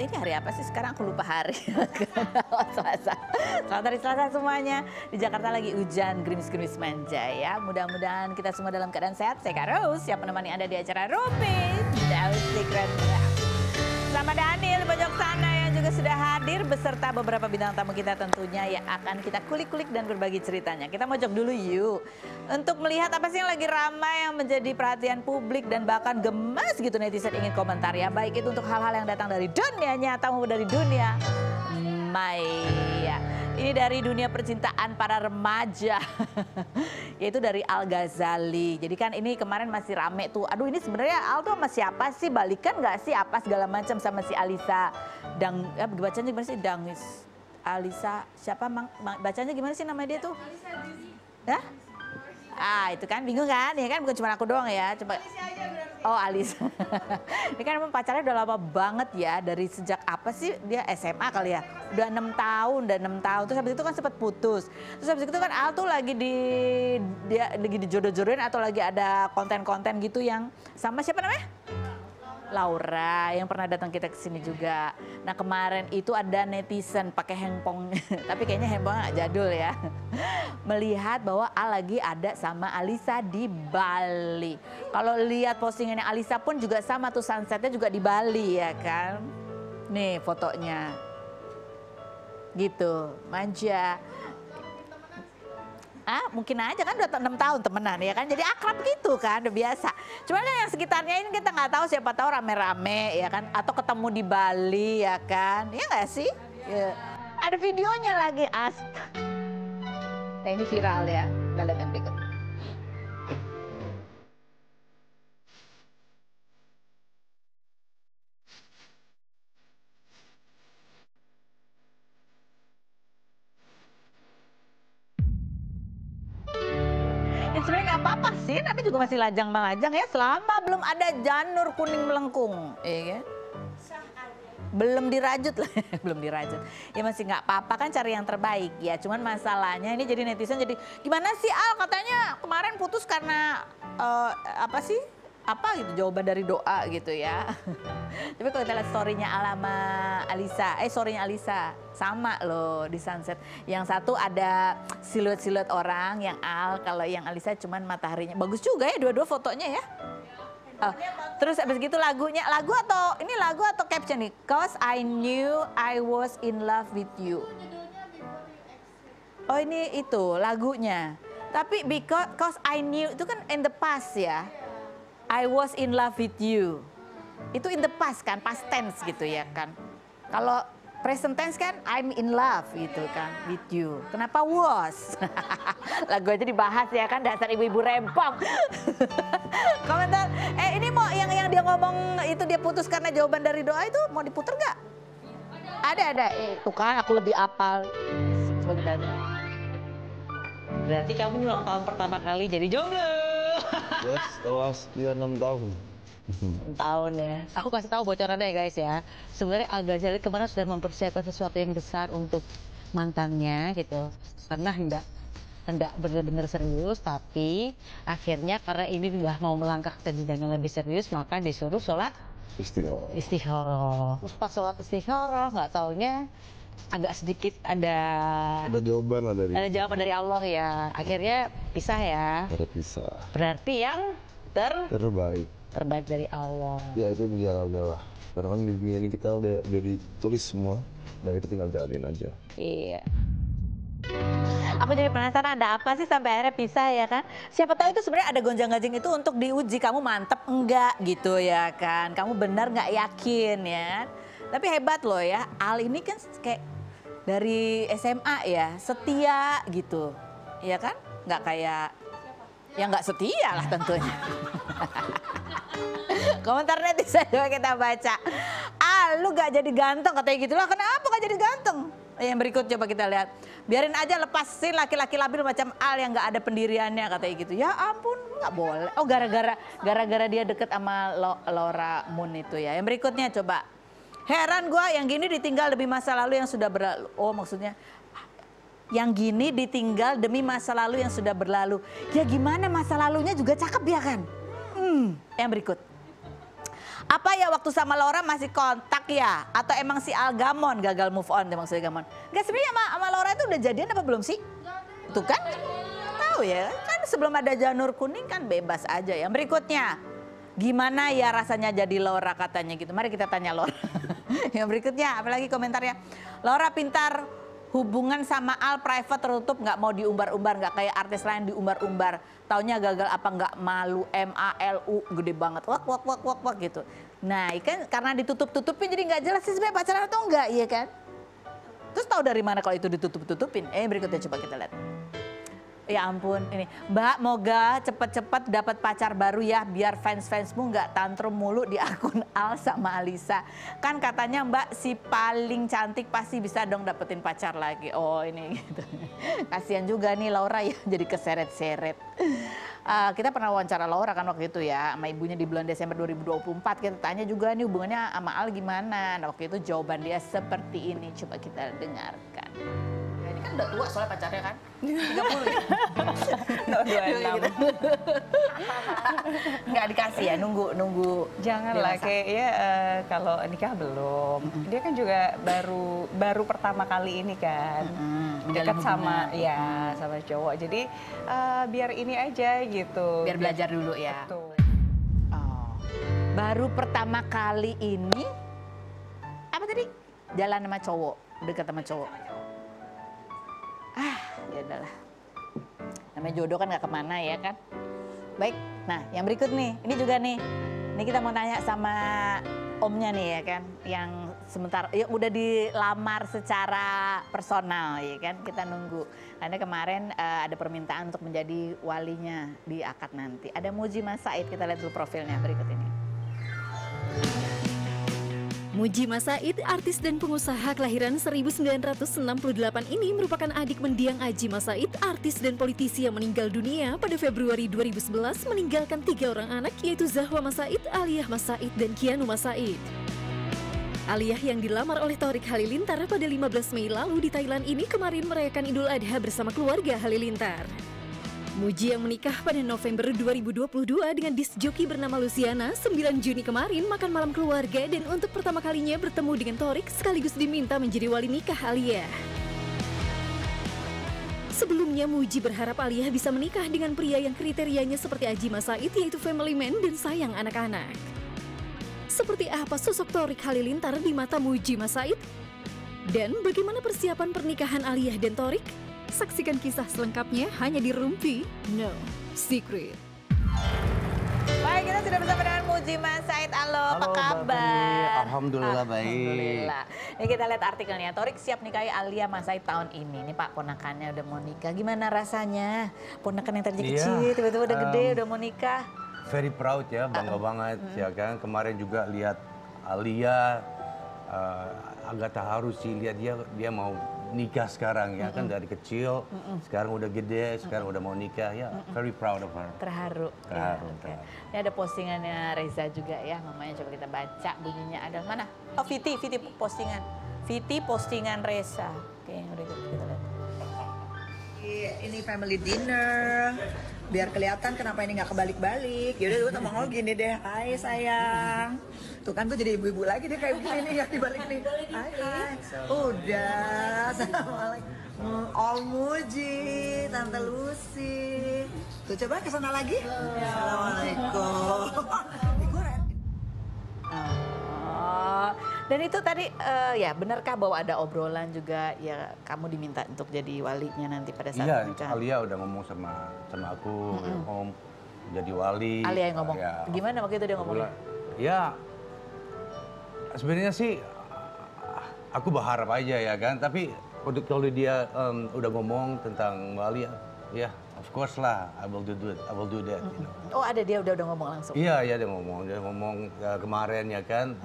ini hari apa sih sekarang, aku lupa hari. Selasa. Selamat hari Selasa semuanya. Di Jakarta lagi hujan, gerimis-gerimis manja ya. Mudah-mudahan kita semua dalam keadaan sehat. Saya Kak Rose, siap menemani Anda di acara Rupin Daus Secret. Sama Daniel pojok sana yang juga sudah hadir beserta beberapa bintang tamu kita tentunya yang akan kita kulik-kulik dan berbagi ceritanya. Kita mojok dulu yuk untuk melihat apa sih yang lagi ramai yang menjadi perhatian publik dan bahkan gemas gitu netizen ingin komentar ya. Baik itu untuk hal-hal yang datang dari dunia nyata maupun dari dunia maya. Ini dari dunia percintaan para remaja, yaitu dari Al Ghazali. Jadi kan ini kemarin masih rame tuh, aduh ini sebenarnya Al tuh sama siapa sih, balikan nggak sih apa segala macam sama si Alisa. Bacanya gimana sih, Dangis Alisa, siapa bacanya gimana sih namanya dia tuh? Hah? Ah itu kan bingung kan, ya kan bukan cuma aku doang ya. Coba. Oh Alisa. Ini kan emang pacarnya udah lama banget ya, dari sejak apa sih dia SMA kali ya. Udah 6 tahun, Terus habis itu kan sempat putus. Terus habis itu kan Al tuh lagi lagi dijodoh-jodohin atau lagi ada konten-konten gitu yang sama siapa namanya? Laura yang pernah datang kita ke sini juga. Nah kemarin itu ada netizen pakai handphone, tapi kayaknya handphone nggak jadul ya. Melihat bahwa Al lagi ada sama Alisa di Bali. Kalau lihat postingannya Alisa pun juga sama tuh, sunsetnya juga di Bali ya kan. Nih fotonya. Gitu, manja. Mungkin aja kan udah 6 tahun temenan ya kan, jadi akrab gitu kan, udah biasa. Cuman kan yang sekitarnya ini kita nggak tahu, siapa tahu rame-rame ya kan, atau ketemu di Bali ya kan, ya nggak sih? Ya. Ada videonya lagi Nah ini viral ya, kita lihat yang berikut. Sebenarnya nggak apa-apa sih, tapi juga masih lajang-melajang ya, selama belum ada janur kuning melengkung, ya kan? Belum dirajut lah, belum dirajut. Ya masih nggak apa-apa kan, cari yang terbaik ya. Cuman masalahnya ini jadi netizen jadi gimana sih Al, katanya kemarin putus karena apa sih? Apa gitu jawaban dari doa gitu ya. Tapi kalau kita lihat story-nya Al sama Alisa, story-nya Alisa sama loh di sunset. Yang satu ada siluet-siluet orang, yang Al, kalau yang Alisa cuman mataharinya. Bagus juga ya dua-dua fotonya ya. Terus abis gitu lagu atau caption nih? Cause I knew I was in love with you. Oh ini itu lagunya. Tapi because I knew itu kan in the past ya. I was in love with you. Itu in the past kan, past tense gitu ya kan. Kalau present tense kan I'm in love gitu kan, with you. Kenapa was? Lagu aja dibahas ya kan, dasar ibu-ibu rempong. Komentar, ini mau yang dia ngomong itu dia putus karena jawaban dari doa itu mau diputer gak? Ada. Tuh kan aku lebih apal. Sebentar. Berarti kamu ulang tahun pertama kali jadi jomblo. Yes, setelah 6 tahun. 6 tahun ya. Aku kasih tahu bocorannya ya guys ya. Sebenarnya Al Ghazali kemarin sudah mempersiapkan sesuatu yang besar untuk mantannya gitu. Karena hendak benar-benar serius, tapi akhirnya karena ini udah mau melangkah ke jenjang yang lebih serius, maka disuruh sholat istikharah. Terus pas sholat istikharah nggak taunya agak sedikit ada jawaban jawaban dari Allah ya. Akhirnya pisah ya. Pisah. Berarti yang terbaik dari Allah. Ya itu dia lah. Karena kan di dunia ini kita udah ditulis semua, dan itu tinggal jalanin aja. Iya. Aku jadi penasaran ada apa sih sampai akhirnya pisah ya kan. Siapa tahu itu sebenarnya ada gonjang-ganjing itu untuk diuji kamu mantep enggak gitu ya kan. Kamu benar nggak yakin ya. Tapi hebat loh ya, Al ini kan kayak dari SMA ya, setia gitu. Iya kan? Nggak kayak, ya nggak setia lah tentunya. Komentar netizen coba kita baca. Al, lu gak jadi ganteng katanya gitu lah. Kenapa gak jadi ganteng? Yang berikut coba kita lihat. Biarin aja lepasin laki-laki labil macam Al yang gak ada pendiriannya katanya gitu. Ya ampun, nggak boleh. Oh gara-gara dia deket sama Laura Moon itu ya. Yang berikutnya coba. Heran gue yang gini ditinggal demi masa lalu yang sudah berlalu. Oh maksudnya yang gini ditinggal demi masa lalu yang sudah berlalu. Ya gimana masa lalunya juga cakep ya kan? Yang berikut. Apa ya waktu sama Laura masih kontak ya? Atau emang si Algamon gagal move on emang si Algamon? Enggak, sebenarnya sama Laura itu udah jadian apa belum sih? Tuh kan? Tahu ya, kan sebelum ada janur kuning kan bebas aja. Yang berikutnya, gimana ya rasanya jadi Laura katanya gitu. Mari kita tanya Laura. Yang berikutnya, apalagi komentarnya. Laura pintar, hubungan sama Al private tertutup, nggak mau diumbar-umbar, nggak kayak artis lain diumbar-umbar. Taunya gagal apa nggak malu, MALU gede banget, wak gitu. Nah, kan karena ditutup-tutupin jadi nggak jelas sih sebenarnya pacaran atau enggak, iya kan? Terus tahu dari mana kalau itu ditutup-tutupin? Berikutnya coba kita lihat. Ya ampun, ini Mbak, moga cepet-cepet dapat pacar baru ya, biar fans-fansmu nggak tantrum mulu di akun Al sama Alisa. Kan katanya Mbak si paling cantik pasti bisa dong dapetin pacar lagi. Oh ini gitu. Kasihan juga nih Laura ya jadi keseret-seret. Kita pernah wawancara Laura kan waktu itu ya sama ibunya di bulan Desember 2024. Kita tanya juga nih hubungannya sama Al gimana. Nah waktu itu jawaban dia seperti ini, coba kita dengarkan. Ini kan udah tua soalnya pacarnya kan 30 ya. 26. Nggak dikasih ya, nunggu. Janganlah, dewasa. kayaknya kalau nikah belum. Dia kan juga baru pertama kali ini kan. Dekat sama sama cowok. Jadi biar ini aja gitu. Biar belajar dulu ya. Betul. Oh. Baru pertama kali ini apa tadi? Jalan sama cowok, dekat sama cowok. Ya udahlah. Namanya jodoh kan nggak kemana ya kan. Baik, nah yang berikut nih, ini juga nih. Ini kita mau tanya sama omnya nih ya kan, yang sementara ya udah dilamar secara personal ya kan, kita nunggu. Karena kemarin ada permintaan untuk menjadi walinya di akad nanti. Ada Muji Mas Said, kita lihat dulu profilnya berikut ini. Muji Mas Said, artis dan pengusaha kelahiran 1968 ini merupakan adik mendiang Aji Mas Said, artis dan politisi yang meninggal dunia pada Februari 2011 meninggalkan 3 orang anak yaitu Zahwa Mas Said, Aliyah Mas Said, dan Kianu Mas Said. Aliyah yang dilamar oleh Thorik Halilintar pada 15 Mei lalu di Thailand ini kemarin merayakan Idul Adha bersama keluarga Halilintar. Muji yang menikah pada November 2022 dengan disc joki bernama Luciana 9 Juni kemarin makan malam keluarga dan untuk pertama kalinya bertemu dengan Thorik sekaligus diminta menjadi wali nikah Aliyah. Sebelumnya Muji berharap Aliyah bisa menikah dengan pria yang kriterianya seperti Aji Mas Said yaitu family man dan sayang anak-anak. Seperti apa sosok Thorik Halilintar di mata Muji Mas Said? Dan bagaimana persiapan pernikahan Aliyah dan Thorik? Saksikan kisah selengkapnya hanya di Rumpi No Secret. Baik, kita sudah bersama dengan Muji Mas Said. Halo, apa kabar? Alhamdulillah baik. Alhamdulillah. Ini kita lihat artikelnya. Thorik siap nikahi Alia Mas Said tahun ini. Ini Pak ponakannya udah mau nikah. Gimana rasanya? Ponakan yang tadi kecil, tiba-tiba udah gede, udah mau nikah. Very proud ya, bangga banget ya kan. Kemarin juga lihat Alia, agak terharu sih lihat dia mau nikah sekarang ya kan dari kecil, sekarang udah gede, sekarang udah mau nikah ya, very proud of her. Terharu. Terharu, Ya, oke. terharu. Ini ada postingannya Reza juga ya, namanya coba kita baca bunyinya ada mana? Oh Viti postingan. Viti postingan Reza. Oke, yang berikut kita lihat. Ini family dinner, biar kelihatan kenapa ini nggak kebalik-balik. Yaudah gue sama Ngol gini deh, hai sayang. Tuh kan gue jadi ibu-ibu lagi deh kayak begini yang dibalik nih. Hai. Udah, assalamualaikum. Om Muji, Tante Lucy. Tuh coba kesana lagi. Assalamualaikum. Oh, dan itu tadi ya benarkah bahwa ada obrolan juga ya kamu diminta untuk jadi walinya nanti pada saat Iya, pernikahan? Alia udah ngomong sama aku, Om jadi wali. Alia yang ngomong. Ya. Gimana waktu itu dia ngomongnya? Ya, sebenarnya sih aku berharap aja ya kan, tapi kalau dia udah ngomong tentang wali, ya of course lah, I will do that. You know. Oh ada dia udah ngomong langsung? Iya, dia ngomong kemarin ya kan,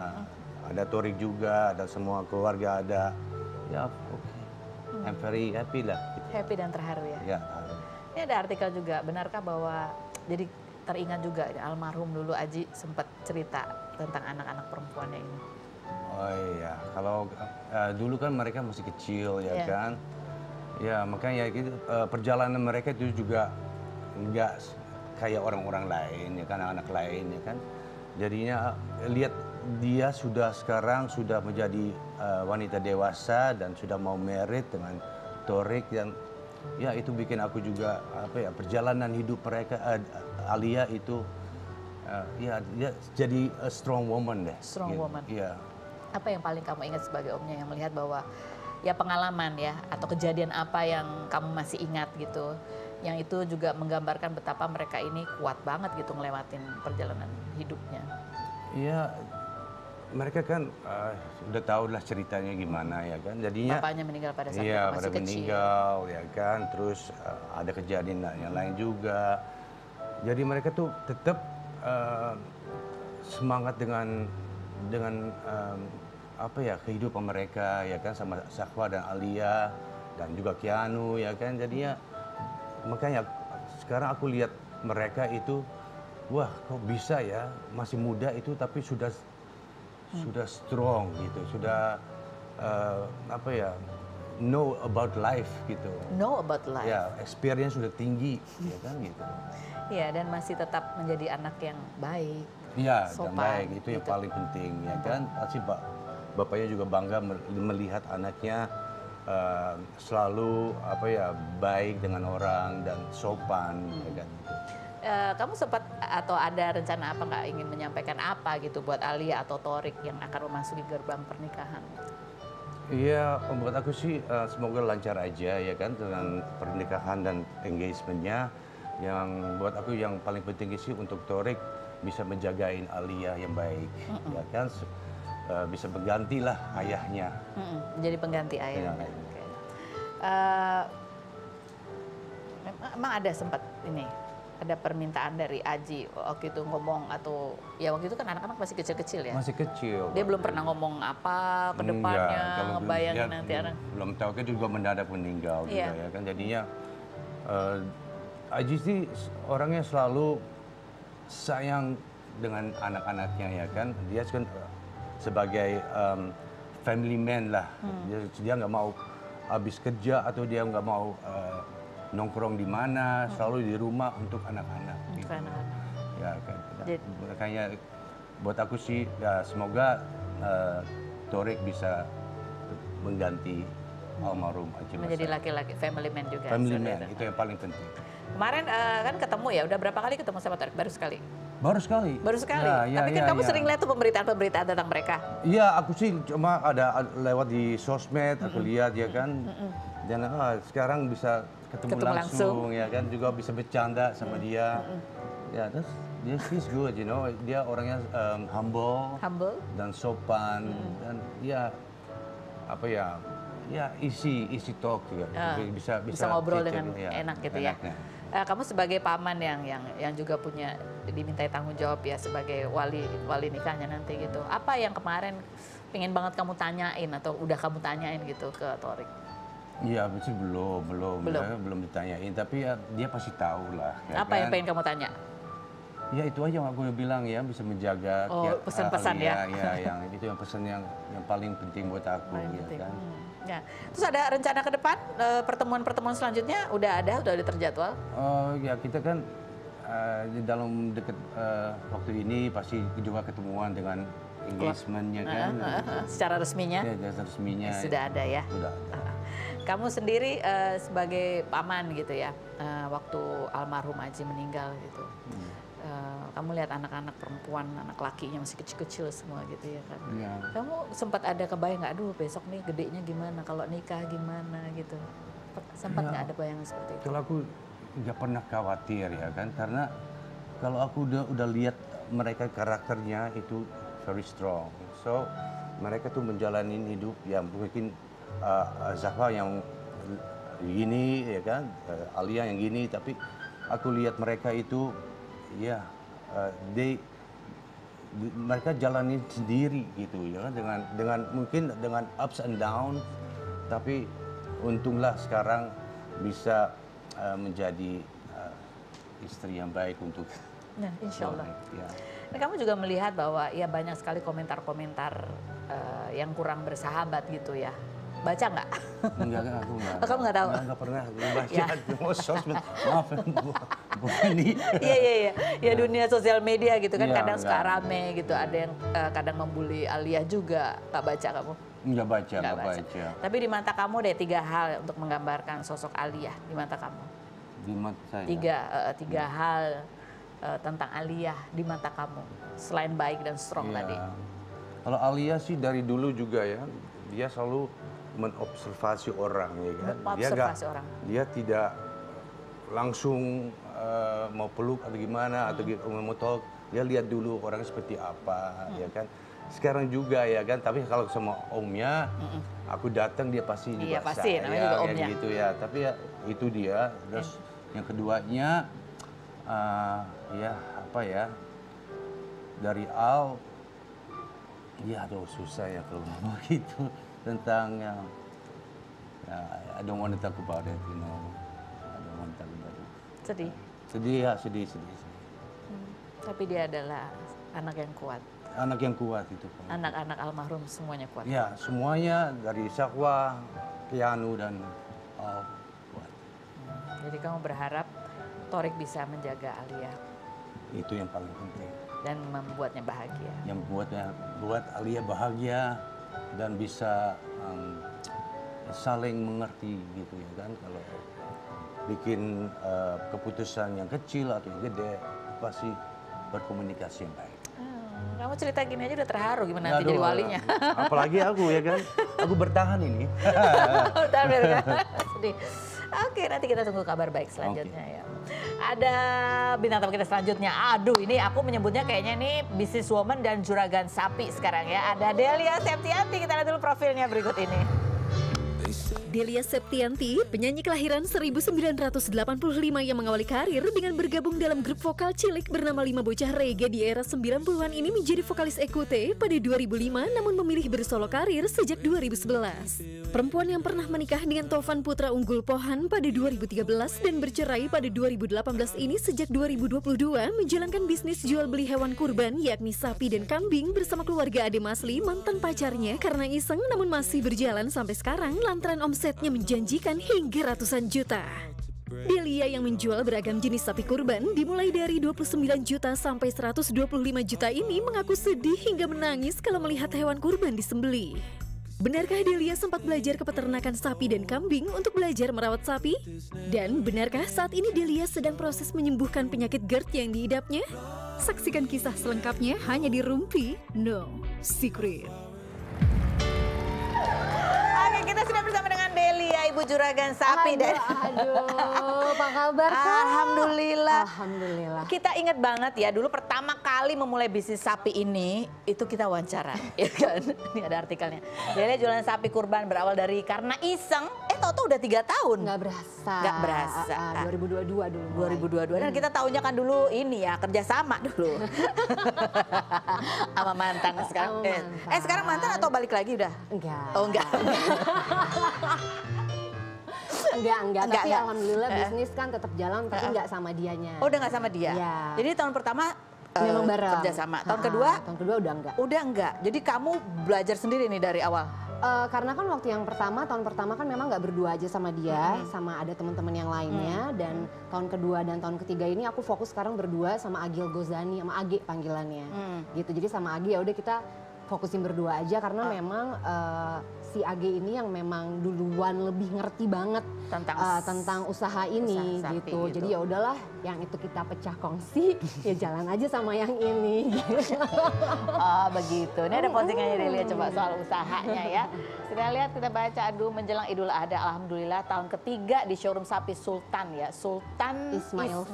ada Thorik juga, ada semua keluarga ada, ya oke, I'm very happy lah. Gitu. Happy dan terharu ya? Ya. Ini ada artikel juga, benarkah bahwa jadi teringat juga almarhum dulu Aji sempat cerita tentang anak-anak perempuannya ini? Oh iya, kalau dulu kan mereka masih kecil ya Iya. kan, ya makanya gitu, perjalanan mereka itu juga nggak kayak orang-orang lain ya kan, anak lain ya kan. Jadinya lihat dia sekarang sudah menjadi wanita dewasa dan sudah mau married dengan Torik, dan ya itu bikin aku juga perjalanan hidup mereka Alia itu ya dia jadi a strong woman deh. Strong gitu. woman. Iya. Apa yang paling kamu ingat sebagai omnya yang melihat bahwa ya pengalaman ya atau kejadian apa yang kamu masih ingat gitu, yang itu juga menggambarkan betapa mereka ini kuat banget gitu ngelewatin perjalanan hidupnya. Iya, mereka kan udah tahu lah ceritanya gimana ya kan. Jadinya Bapaknya meninggal pada saat iya, mereka masih pada kecil. meninggal ya kan. Terus ada kejadian yang lain juga. Jadi mereka tuh tetap semangat dengan kehidupan mereka ya kan, sama Zahwa dan Alia dan juga Keanu ya kan. Jadinya makanya sekarang aku lihat mereka itu, wah kok bisa ya masih muda itu tapi sudah strong gitu, sudah know about life gitu. Know about life. Ya, experience sudah tinggi ya kan gitu. Iya, dan masih tetap menjadi anak yang baik. Iya, dan sopan, baik itu yang gitu. paling penting ya kan. Pasti bapaknya juga bangga melihat anaknya selalu baik dengan orang dan sopan ya kan. Kamu sempat atau ada rencana apa nggak ingin menyampaikan apa gitu buat Alia atau Torik yang akan memasuki gerbang pernikahan? Iya, buat aku sih semoga lancar aja ya kan dengan pernikahan dan engagementnya. Yang buat aku yang paling penting sih untuk Torik bisa menjagain Alia yang baik, ya kan, bisa menggantilah ayahnya. Jadi pengganti ayah. Ya. Okay. Emang ada sempat ini, ada permintaan dari Aji waktu itu ngomong, atau ya waktu itu kan anak-anak masih kecil-kecil ya? Masih kecil. Dia belum pernah ngomong apa ke depannya, ngebayangin nanti anak. Belum tahu, kan juga mendadak meninggal juga ya kan. Jadinya Aji sih orangnya selalu sayang dengan anak-anaknya ya kan. Dia kan sebagai family man lah. Dia nggak mau habis kerja atau dia nggak mau nongkrong di mana, selalu di rumah untuk anak-anak. Gitu. Ya kan. Makanya buat aku sih ya semoga Torik bisa mengganti almarhum Aji Masa. Menjadi laki-laki family man juga. Family man itu yang paling penting. Kemarin kan ketemu ya, udah berapa kali ketemu sama Torik? Baru sekali? Baru sekali. Baru sekali? Ya, tapi kan kamu sering lihat tuh pemberitaan-pemberitaan tentang mereka. Iya, aku sih cuma ada lewat di sosmed, aku lihat ya kan. Dan sekarang bisa ketemu langsung ya kan, juga bisa bercanda sama dia. Ya, terus he's good, you know. Dia orangnya humble dan sopan, dan ya easy talk juga. Bisa ngobrol dengan enak gitu ya. Kamu sebagai paman yang juga punya dimintai tanggung jawab ya sebagai wali nikahnya nanti gitu. Apa yang kemarin pengen banget kamu tanyain atau udah kamu tanyain gitu ke Torik? Iya, sih belum ditanyain, tapi ya dia pasti tahu lah. Ya apa yang pengen kamu tanya? Ya itu aja yang aku bilang ya, bisa menjaga. Pesan-pesan ya. Ya, yang itu yang pesan yang paling penting buat aku ya kan. Ya. Terus ada rencana ke depan pertemuan-pertemuan selanjutnya udah ada terjadwal? Ya kita kan di dalam dekat waktu ini pasti juga ketemuan dengan engagementnya kan. Secara resminya? Ya, secara resminya. Sudah ada ya? Sudah ada. Kamu sendiri sebagai paman gitu ya, waktu almarhum Aji meninggal gitu. Kamu lihat anak-anak perempuan, anak lakinya masih kecil-kecil semua gitu ya kan. Ya. Kamu sempat ada kebayang nggak, aduh besok nih gedenya gimana, kalau nikah gimana gitu. Sempat nggak ada bayangan seperti itu? Kalau aku nggak pernah khawatir ya kan, karena kalau aku udah lihat mereka karakternya itu very strong. So mereka tuh menjalani hidup yang mungkin Zahwa yang gini ya kan, Alia yang gini, tapi aku lihat mereka itu ya mereka jalani sendiri gitu ya kan, dengan mungkin dengan ups and down, tapi untunglah sekarang bisa menjadi istri yang baik untuk insya Allah. Ya. Nah, kamu juga melihat bahwa ya banyak sekali komentar-komentar yang kurang bersahabat gitu ya Baca nggak? Enggak, aku enggak. Oh, kamu nggak tahu? Enggak pernah baca Ya. oh, sosmed. Maaf, Bu ini. Iya. Ya dunia sosial media gitu kan Iya, kadang suka enggak. rame gitu. Ada yang kadang membuli Alia juga. Nggak baca kamu? Enggak baca, Nggak enggak baca. Tapi di mata kamu deh 3 hal untuk menggambarkan sosok Alia di mata kamu. Di mata saya. Tiga hal tentang Alia di mata kamu selain baik dan strong Iya. tadi. Kalau Alia sih dari dulu juga ya, dia selalu menobservasi orang ya kan. Observasi orang. Dia tidak langsung mau peluk atau gimana atau mau talk. Dia lihat dulu orang seperti apa ya kan. Sekarang juga ya kan, tapi kalau sama omnya, aku datang dia pasti juga Iya, pasti, sayang, namanya juga kayak omnya. gitu ya. Tapi ya itu dia. Terus yang keduanya, ya apa ya, dari Al, ya aduh susah ya kalau ngomong gitu tentang ya, I don't want to talk about it, you know. I don't want to talk about it. Sedih. Sedih ya, sedih. Tapi dia adalah anak yang kuat. Anak yang kuat itu. Anak-anak almarhum semuanya kuat. Ya, semuanya dari Syakwa, Keanu dan Al kuat. Jadi kamu berharap Torik bisa menjaga Alia Itu yang paling penting. dan membuatnya bahagia. Yang buat Alia bahagia dan bisa saling mengerti gitu ya kan. Kalau bikin keputusan yang kecil atau yang gede pasti berkomunikasi yang baik. Kamu cerita gini aja udah terharu gimana nanti Aduh, jadi walinya. Apalagi aku ya kan. Aku bertahan ini. Tampil kan? Sedih. Oke, nanti kita tunggu kabar baik selanjutnya ya. Ada bintang tamu kita selanjutnya. Aduh, ini aku menyebutnya kayaknya ini businesswoman dan juragan sapi sekarang ya. Ada Delia Septianti, kita lihat dulu profilnya berikut ini. Delia Septianti, penyanyi kelahiran 1985 yang mengawali karir dengan bergabung dalam grup vokal cilik bernama Lima Bocah Reggae di era 90-an ini menjadi vokalis Ekute pada 2005 namun memilih bersolo karir sejak 2011. Perempuan yang pernah menikah dengan Tovan Putra Unggul Pohan pada 2013 dan bercerai pada 2018 ini sejak 2022 menjalankan bisnis jual beli hewan kurban yakni sapi dan kambing bersama keluarga Ade Masli mantan pacarnya karena iseng namun masih berjalan sampai sekarang lantaran omsetnya menjanjikan hingga ratusan juta. Delia yang menjual beragam jenis sapi kurban dimulai dari 29 juta sampai 125 juta ini mengaku sedih hingga menangis kalau melihat hewan kurban disembelih. Benarkah Delia sempat belajar kepeternakan sapi dan kambing untuk belajar merawat sapi? Dan benarkah saat ini Delia sedang proses menyembuhkan penyakit GERD yang diidapnya? Saksikan kisah selengkapnya hanya di Rumpi No Secret. Oke, kita sudah bersama dengan Delia, Ibu Juragan Sapi. Aduh, apa kabar Kak? Alhamdulillah. Alhamdulillah. Kita ingat banget ya, dulu pertama kali memulai bisnis sapi ini, itu kita wawancara, ya kan? Ini ada artikelnya. Delia jualan sapi kurban berawal dari karena iseng, tau-tau udah 3 tahun. Nggak berasa. Nggak berasa. 2022 dulu mulai. 2022, dan kita tahunya kan dulu ini ya, kerjasama dulu. Sama mantan sekarang. Sama mantan. Sekarang mantan atau balik lagi udah? Enggak. Oh enggak. Enggak. Enggak, Tapi enggak. alhamdulillah bisnis kan tetap jalan, tapi nggak sama dianya. Oh udah nggak sama dia? Iya. Jadi tahun pertama Memang bareng. kerjasama. Tahun kedua? Tahun kedua udah enggak. Udah enggak. Jadi kamu belajar sendiri nih dari awal? Karena kan waktu yang pertama, tahun pertama kan memang nggak berdua aja sama dia, sama ada teman-teman yang lainnya. Dan tahun kedua dan tahun ketiga ini aku fokus sekarang berdua sama Agil Gozani, sama Age panggilannya. Gitu, jadi sama Age ya udah kita fokusin berdua aja karena memang si Age ini yang memang duluan lebih ngerti banget tentang usaha ini usaha sapi gitu. gitu. Jadi ya udahlah, yang itu kita pecah kongsi, ya jalan aja sama yang ini. Gitu. Oh begitu. Ini ada postingannya Delia coba soal usahanya ya. Kita lihat, kita baca. Aduh, menjelang Idul Adha, alhamdulillah tahun ketiga di showroom sapi Sultan ya. Sultan Ismail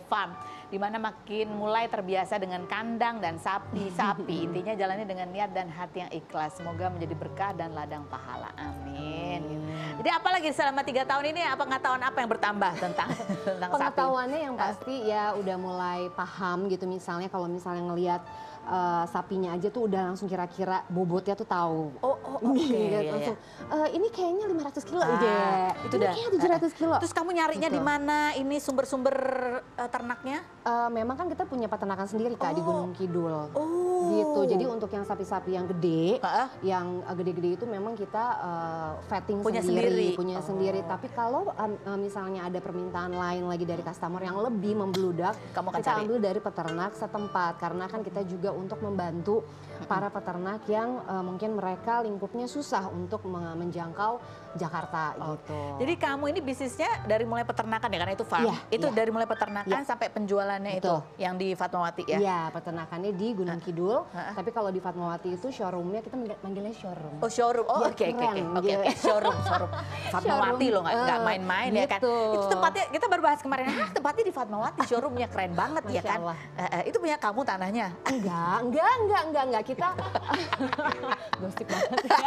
Farm. Di mana makin mulai terbiasa dengan kandang dan sapi-sapi. Intinya jalannya dengan niat dan hati yang ikhlas. Semoga menjadi berkah dan ladang pahala. Amin. Jadi apalagi selama 3 tahun ini pengetahuan apa yang bertambah tentang sapi? Pengetahuannya yang pasti ya udah mulai paham gitu, misalnya kalau misalnya ngelihat sapinya aja tuh udah langsung kira-kira bobotnya tuh tahu. Oke. Gitu, Iya, langsung ini kayaknya 500 kilo Ah, deh. itu Ini dah. kayaknya 700 kilo. Terus kamu nyarinya Gitu. di mana ini sumber-sumber ternaknya? Memang kan kita punya peternakan sendiri Kak di Gunung Kidul. Oh Gitu. Jadi untuk yang sapi-sapi yang gede, Heeh. yang gede-gede itu memang kita vetting Punya sendiri. punya sendiri. Tapi kalau misalnya ada permintaan lain lagi dari customer yang lebih membludak, Kamu akan kita cari? ambil dari peternak setempat. Karena kan kita juga untuk membantu para peternak yang mungkin mereka lingkupnya susah untuk menjangkau Jakarta gitu. Jadi kamu ini bisnisnya dari mulai peternakan ya, karena itu farm. Iya, Itu iya. dari mulai peternakan Iya. sampai penjualannya itu Betul. yang di Fatmawati ya? Iya, peternakannya di Gunung Kidul. Tapi kalau di Fatmawati itu showroomnya kita manggilnya showroom. Oh showroom, oh Biar oke keren, oke gitu. showroom Fatmawati loh, nggak main-main ya kan. gitu. Itu tempatnya kita baru bahas kemarin, tempatnya di Fatmawati, showroomnya keren banget ya Masya kan. Allah. Itu punya kamu tanahnya? Enggak. Kita gosip banget ya.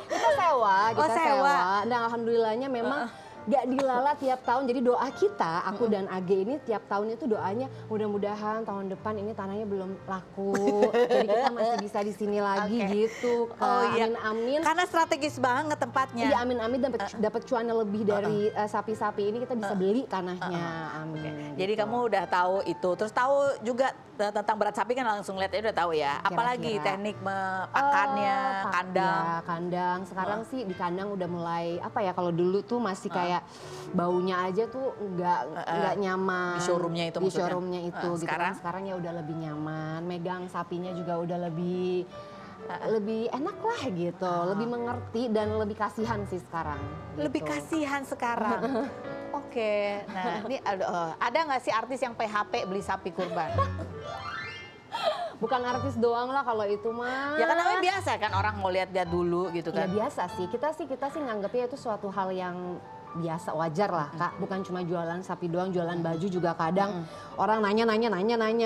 Kita sewa, Oh, sewa. Nah, alhamdulillahnya memang gak dilala tiap tahun. Jadi doa kita, aku dan Age ini tiap tahun itu doanya mudah-mudahan tahun depan ini tanahnya belum laku. Jadi kita masih bisa di sini lagi Oke. gitu. Kak. Oh iya. Amin-amin. Karena strategis banget tempatnya. Iya, amin-amin dapat cuannya lebih dari sapi-sapi ini kita bisa beli tanahnya. Amin. Jadi gitu. kamu udah tahu itu, terus tahu juga tentang berat sapi kan langsung lihat udah tahu ya. Apalagi Kira-kira. teknik pakannya, kandang. Ya, kandang. Sekarang sih di kandang udah mulai apa ya, kalau dulu tuh masih kayak baunya aja tuh nggak nyaman. Di showroomnya itu Di maksudnya? showroomnya itu gitu Sekarang? kan. Sekarang ya udah lebih nyaman. Megang sapinya juga udah lebih enak lah gitu. Lebih mengerti dan lebih kasihan sih sekarang. Lebih gitu. kasihan sekarang. Oke, nah ini ada nggak sih artis yang PHP beli sapi kurban? Bukan artis doang lah kalau itu mah. Ya kan namanya biasa kan, orang mau lihat-lihat dulu gitu Ya kan. biasa sih. Kita sih nganggepnya itu suatu hal yang biasa, wajar lah Kak. Bukan cuma jualan sapi doang, jualan baju juga kadang orang nanya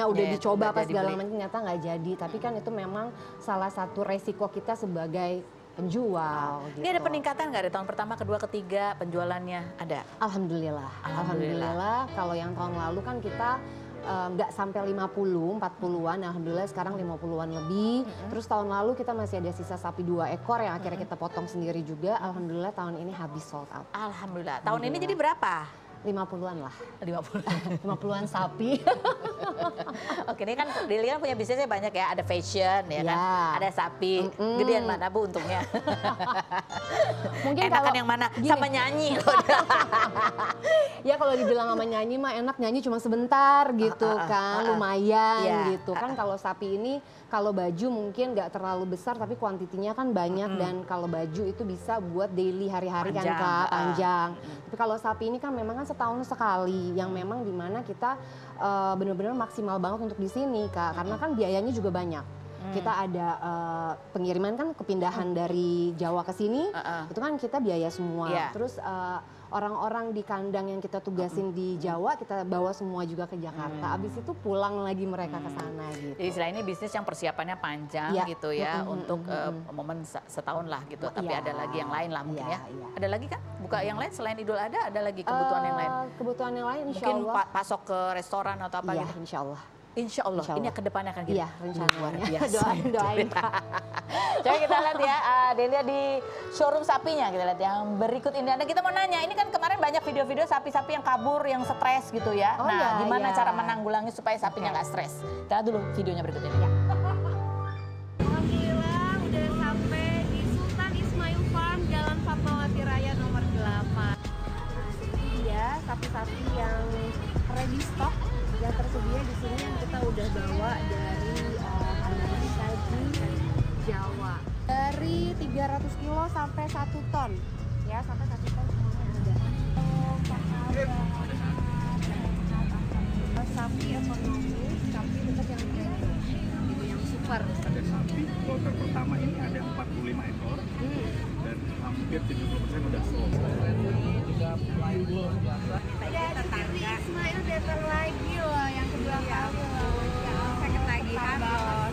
udah Ya, dicoba nggak pas jadi segala beli. macam ternyata nggak jadi. Tapi kan itu memang salah satu resiko kita sebagai penjual. Ini ada gitu. peningkatan nggak dari tahun pertama, kedua, ketiga penjualannya? Ada? Alhamdulillah. Kalau yang tahun lalu kan kita nggak sampai 50, 40-an. Alhamdulillah sekarang 50-an lebih. Terus tahun lalu kita masih ada sisa sapi 2 ekor yang akhirnya kita potong sendiri juga. Alhamdulillah tahun ini habis sold out. Alhamdulillah. Tahun ini jadi berapa? 50-an lah. 50. 50-an sapi. Oke, ini kan Deli kan punya bisnisnya banyak ya, ada fashion ya kan, Ya. ada sapi. Gedean mana Bu untungnya? Mungkin Enakan kalau yang mana? gini. Sama nyanyi loh. Ya kalau dibilang sama nyanyi mah enak, nyanyi cuma sebentar gitu kan, lumayan Iya. gitu kan. Kalau sapi ini, kalau baju mungkin nggak terlalu besar tapi kuantitinya kan banyak dan kalau baju itu bisa buat daily hari-hari kan Panjang, Kak, panjang. Tapi kalau sapi ini kan memang kan setahun sekali, yang memang dimana kita benar-benar maksimal banget untuk di sini Kak, karena kan biayanya juga banyak. Kita ada pengiriman kan, kepindahan dari Jawa ke sini, itu kan kita biaya semua. Iya. Terus orang-orang di kandang yang kita tugasin di Jawa kita bawa semua juga ke Jakarta. Abis itu pulang lagi mereka ke sana gitu. Jadi istilah ini bisnis yang persiapannya panjang Iya. gitu ya, untuk momen setahun lah gitu. Tapi Iya. ada lagi yang lain lah mungkin Iya, ya. iya. Ada lagi kan? Buka yang lain selain Idul Adha, ada lagi kebutuhan yang lain? Kebutuhan yang lain insya Mungkin Allah. pasok ke restoran atau apa Iya, gitu? insya Allah. Insya Allah. Insya Ini Allah. ke depannya akan gitu. Iya, rencananya. Luar biasa. Doain Kak. Coba kita lihat ya, Delia di showroom sapinya, kita lihat yang berikut ini. Ada kita mau nanya, ini kan kemarin banyak video-video sapi-sapi yang kabur, yang stres gitu ya. Oh, nah, iya, gimana iya. cara menanggulangi supaya sapinya nggak stres? Kita lihat dulu videonya berikut ini. Alhamdulillah udah sampai di Sultan Ismail Farm, Jalan Fatmawati Raya nomor 8. Ini dia sapi-sapi yang ready stock yang tersedia di sini yang kita udah bawa dari kandang Kaji Jawa. Dari 300 kilo sampai 1 ton. Ya, sampai 1 ton semuanya ada. Sapi ekonomis, sapi dekat yang premium. Itu yang super. Ada sapi kloter pertama ini ada 45 ekor dan hampir 70% udah sold. Ismail datang lagi loh, yang kedua kali loh. Saya ketagihan loh.